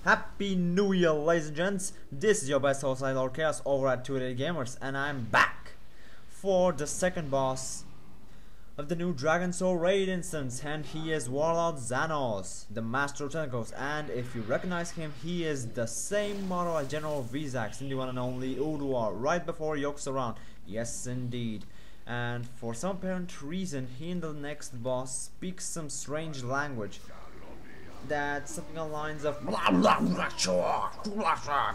Happy New Year, ladies and gents. This is your best host, Lord Chaos, over at 2 Gamers, and I'm back for the second boss of the new Dragon Soul Raid instance, and he is Warlord Zon'ozz, the Master of Tentacles. And if you recognize him, he is the same model as General Vizax in the one and only Uduar, right before Yokes around. Yes, indeed. And for some apparent reason, he and the next boss speaks some strange language. That's something along the lines of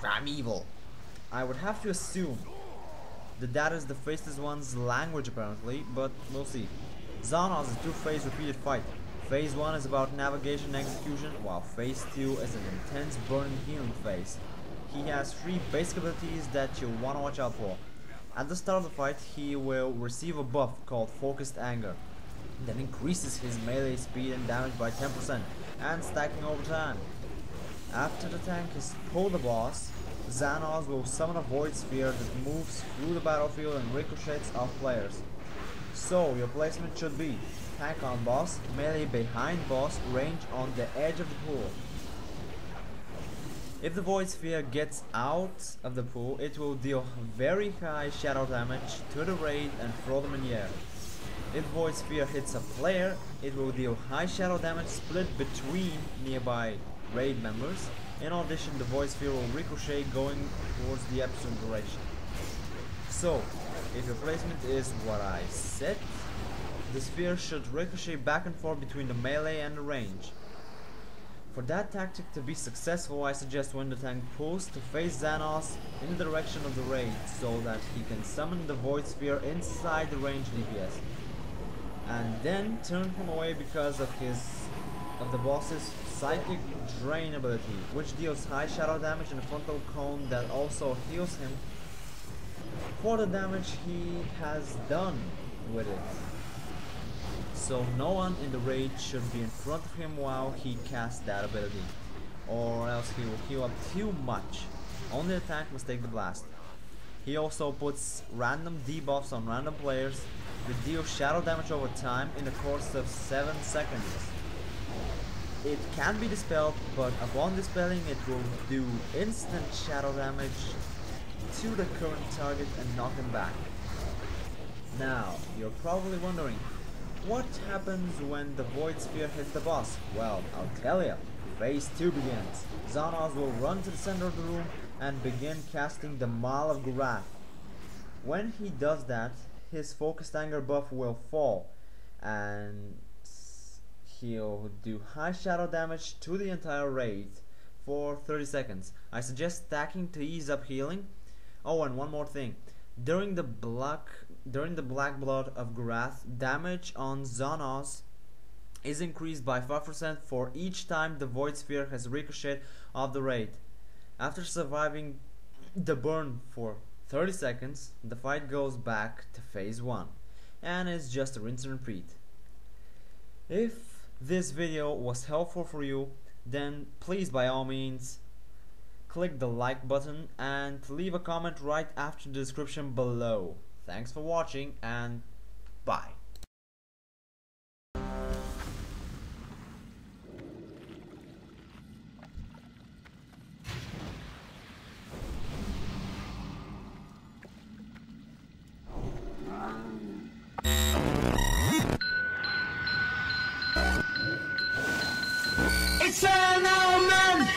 I'm evil. I would have to assume that is the Faceless One's language apparently, but we'll see. Zon'ozz is a two-phase repeated fight. Phase 1 is about navigation and execution, while Phase 2 is an intense burning healing phase. He has 3 basic abilities that you'll want to watch out for. At the start of the fight, he will receive a buff called Focused Anger that increases his melee speed and damage by 10% and stacking over time. After the tank has pulled the boss, Zon'ozz will summon a Void Sphere that moves through the battlefield and ricochets off players. So your placement should be tank on boss, melee behind boss, range on the edge of the pool. If the Void Sphere gets out of the pool, it will deal very high shadow damage to the raid and throw them in the air. If Void Sphere hits a player, it will deal high shadow damage split between nearby raid members. In addition, the Void Sphere will ricochet going towards the epicenter duration. So, if your placement is what I said, the sphere should ricochet back and forth between the melee and the range. For that tactic to be successful, I suggest when the tank pulls to face Zon'ozz in the direction of the raid so that he can summon the Void Sphere inside the range DPS. And then turn him away because of the boss's Psychic Drain ability, which deals high shadow damage in the frontal cone that also heals him for the damage he has done with it. So no one in the raid should be in front of him while he casts that ability, or else he will heal up too much. Only the tank must take the blast. He also puts random debuffs on random players that deal shadow damage over time in the course of 7 seconds. It can be dispelled, but upon dispelling it will do instant shadow damage to the current target and knock him back. Now, you're probably wondering, what happens when the Void Sphere hits the boss? Well, I'll tell you. Phase 2 begins. Zon'ozz will run to the center of the room and begin casting the Maul of Gurath. When he does that, his Focused Anger buff will fall, and he'll do high shadow damage to the entire raid for 30 seconds. I suggest stacking to ease up healing. Oh, and one more thing. During the Black Blood of Gurath, damage on Zon'ozz is increased by 5% for each time the Void Sphere has ricocheted off the raid. After surviving the burn for 30 seconds, the fight goes back to phase 1, and it's just a rinse and repeat. If this video was helpful for you, then please by all means click the like button and leave a comment right after the description below. Thanks for watching, and bye. It's an old man.